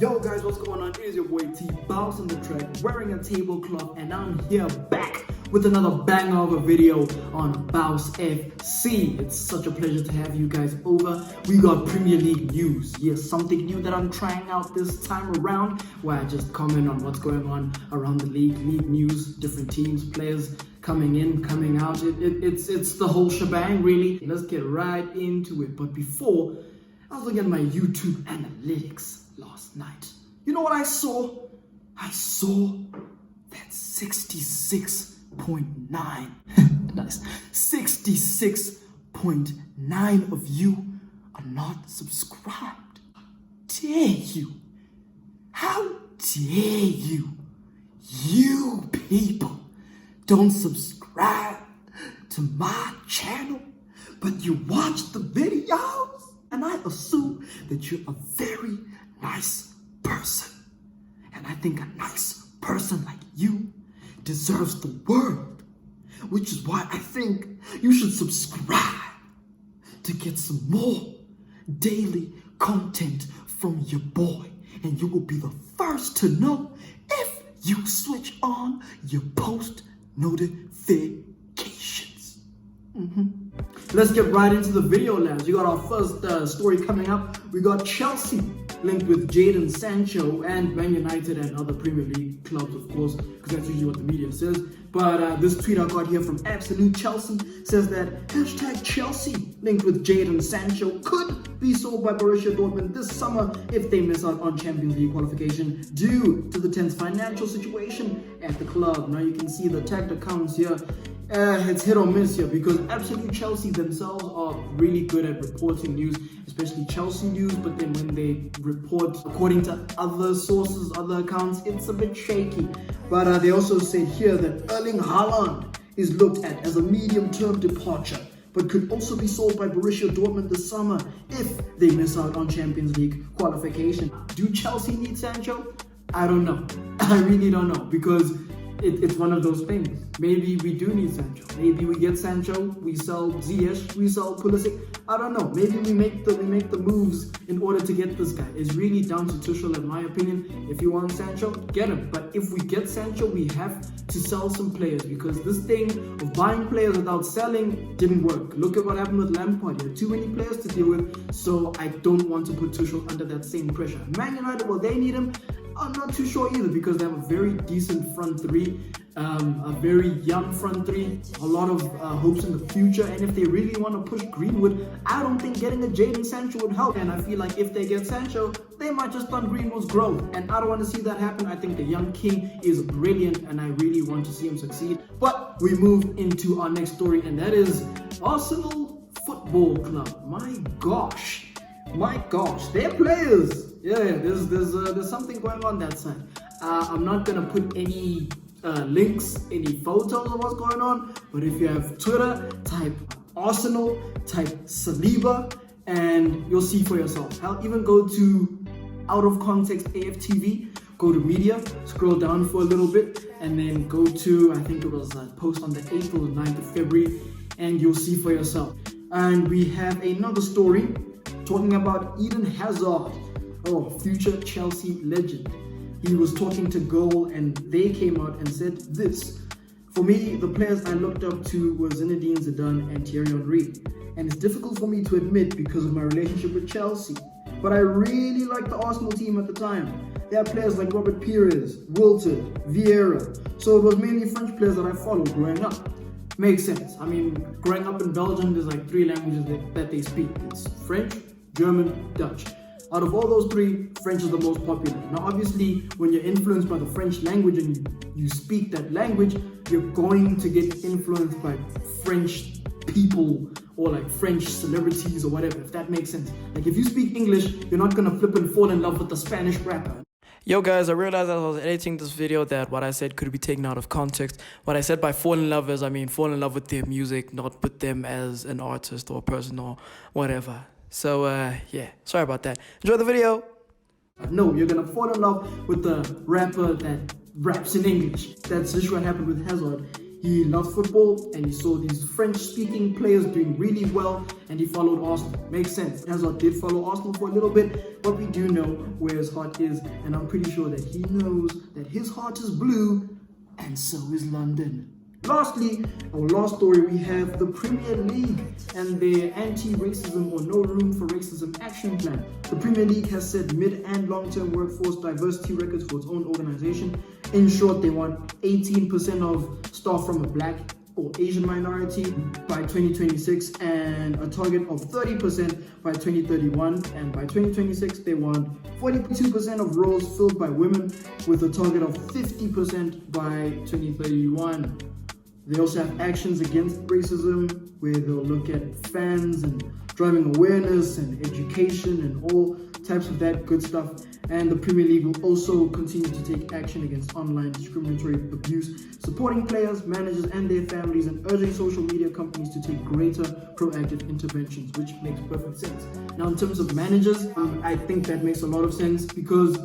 Yo guys, what's going on? It is your boy T, Bounce on the track, wearing a tablecloth, and I'm here back with another banger of a video on Bounce FC. It's such a pleasure to have you guys over. We got Premier League news. Yes, something new that I'm trying out this time around, where I just comment on what's going on around the league news, different teams, players coming in, coming out. It's the whole shebang, really. Let's get right into it. But before, I was looking at my YouTube analytics last night. You know what I saw? I saw that 66.9 nice 66.9 of you are not subscribed. Dare you? How dare you? You people don't subscribe to my channel, but you watch the videos, and I assume that you're a very nice person. And I think a nice person like you deserves the world, which is why I think you should subscribe to get some more daily content from your boy. And you will be the first to know if you switch on your post notifications. Let's get right into the video, lads. We got our first story coming up. We got Chelsea linked with JADON, SANCHO, and Man United and other Premier League clubs, of course, because that's usually what the media says. But this tweet I got here from Absolute Chelsea says that #Chelsea linked with JADON, SANCHO could be sold by Borussia Dortmund this summer if they miss out on Champions League qualification due to the tense financial situation at the club. Now you can see the tagged accounts here. It's hit or miss here because Absolute Chelsea themselves are really good at reporting news, especially Chelsea news, but then when they report according to other sources, other accounts, it's a bit shaky. But they also said here that Erling Haaland is looked at as a medium-term departure, but could also be sold by Borussia Dortmund this summer if they miss out on Champions League qualification. Do Chelsea need Sancho? I don't know. I really don't know, because it's one of those things. Maybe we do need Sancho. Maybe we get Sancho, we sell Ziyech, we sell Pulisic. I don't know. Maybe we make the moves in order to get this guy. It's really down to Tuchel, in my opinion. If you want Sancho, get him. But if we get Sancho, we have to sell some players, because this thing of buying players without selling didn't work. Look at what happened with Lampard. He had too many players to deal with, so I don't want to put Tuchel under that same pressure. Man United, well, they need him. I'm not too sure either, because they have a very decent front three, a very young front three, a lot of hopes in the future. And if they really want to push Greenwood, I don't think getting a JADON Sancho would help. And I feel like if they get Sancho, they might just stunt Greenwood's growth. And I don't want to see that happen. I think the young king is brilliant, and I really want to see him succeed. But we move into our next story, and that is Arsenal Football Club. My gosh, they're players. Yeah, there's something going on that side. I'm not gonna put any links, any photos of what's going on, but if you have Twitter, type Arsenal, type Saliba, and you'll see for yourself. I'll even go to Out of Context AFTV, go to media, scroll down for a little bit, and then go to, I think it was a post on the 8th or 9th of February, and you'll see for yourself. And we have another story talking about Eden Hazard, future Chelsea legend. He was talking to Goal, and they came out and said this: "For me, the players I looked up to were Zinedine Zidane and Thierry Henry, and it's difficult for me to admit because of my relationship with Chelsea. But I really liked the Arsenal team at the time. They had players like Robert Pires, Wilton, Vieira, so it was mainly French players that I followed growing up." Makes sense. I mean, growing up in Belgium, there's like 3 languages that they speak. It's French, German, Dutch. Out of all those 3, French is the most popular. Now, obviously, when you're influenced by the French language and you speak that language, you're going to get influenced by French people or like French celebrities or whatever, if that makes sense. Like, if you speak English, you're not gonna flip and fall in love with the Spanish rapper. Yo guys, I realized as I was editing this video that what I said could be taken out of context. What I said by fall in love is, I mean fall in love with their music, not with them as an artist or a person or whatever. So yeah, sorry about that. Enjoy the video. No, you're gonna fall in love with the rapper that raps in English. That's just what happened with Hazard. He loved football and he saw these French-speaking players doing really well and he followed Arsenal. Makes sense. Hazard did follow Arsenal for a little bit, but we do know where his heart is, and I'm pretty sure that he knows that his heart is blue and so is London. Lastly, our last story, we have the Premier League and their anti-racism or no room for racism action plan. The Premier League has set mid and long-term workforce diversity records for its own organization. In short, they want 18% of staff from a black or Asian minority by 2026 and a target of 30% by 2031, and by 2026 they want 42% of roles filled by women with a target of 50% by 2031. They also have actions against racism where they'll look at fans and driving awareness and education and all types of that good stuff. And the Premier League will also continue to take action against online discriminatory abuse, supporting players, managers and their families, and urging social media companies to take greater proactive interventions, which makes perfect sense. Now, in terms of managers, I think that makes a lot of sense because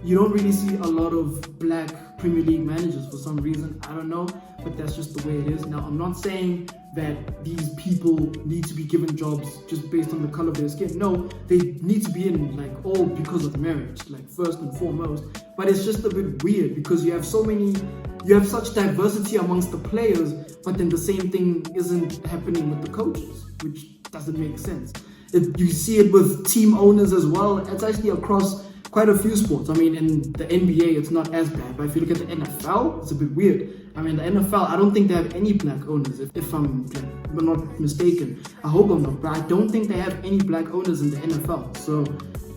you don't really see a lot of black Premier League managers for some reason. I don't know, but that's just the way it is. Now, I'm not saying that these people need to be given jobs just based on the color of their skin. No, they need to be in like all because of marriage, like first and foremost. But it's just a bit weird because you have such diversity amongst the players, but then the same thing isn't happening with the coaches, which doesn't make sense. You see it with team owners as well. It's actually across quite a few sports. I mean, in the NBA, it's not as bad, but if you look at the NFL, it's a bit weird. I mean, the NFL, I don't think they have any black owners, if I'm not mistaken. I hope I'm not, but I don't think they have any black owners in the NFL. So,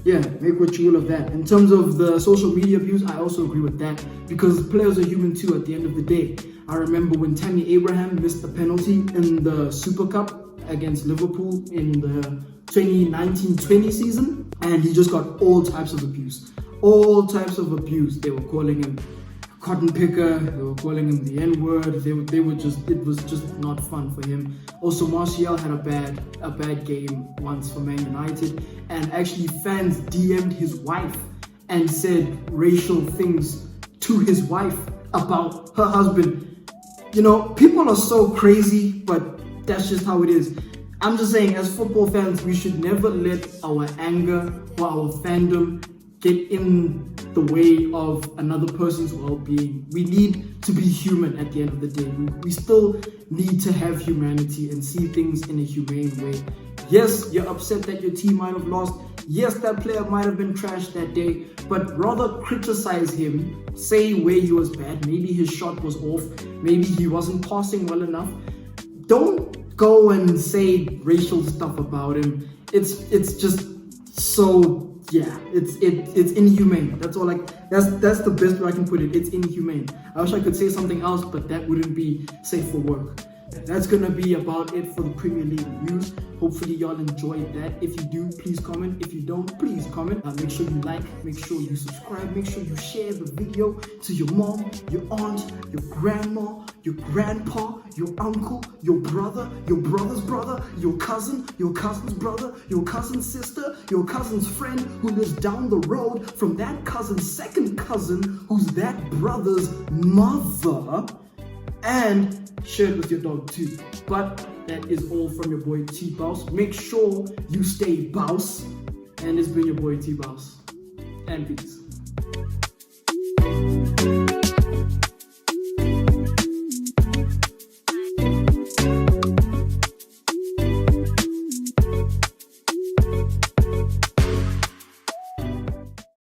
yeah, make what you will of that. In terms of the social media abuse, I also agree with that because players are human too at the end of the day. I remember when Tammy Abraham missed the penalty in the Super Cup against Liverpool in the 2019-20 season, and he just got all types of abuse. All types of abuse. They were calling him cotton picker, they were calling him the N-word, it was just not fun for him. Also, Martial had a bad game once for Man United, and actually fans DM'd his wife and said racial things to his wife about her husband. You know, people are so crazy, but that's just how it is. I'm just saying, as football fans, we should never let our anger or our fandom get in the way of another person's well-being. We need to be human at the end of the day. We still need to have humanity and see things in a humane way. Yes, you're upset that your team might have lost. Yes, that player might have been trashed that day, but rather criticize him, say where he was bad. Maybe his shot was off. Maybe he wasn't passing well enough. Don't go and say racial stuff about him. It's just so, yeah, it's inhumane. That's all. That's the best way I can put it. It's inhumane. I wish I could say something else, but that wouldn't be safe for work. That's gonna be about it for the Premier League news. Hopefully y'all enjoyed that. If you do, please comment. If you don't, please comment. Make sure you like, make sure you subscribe, make sure you share the video to your mom, your aunt, your grandma, your grandpa, your uncle, your brother, your brother's brother, your cousin, your cousin's brother, your cousin's sister, your cousin's friend who lives down the road from that cousin's second cousin who's that brother's mother, and share it with your dog too. But that is all from your boy T-Bouse. Make sure you stay bouse. And it's been your boy T-Bouse. And peace.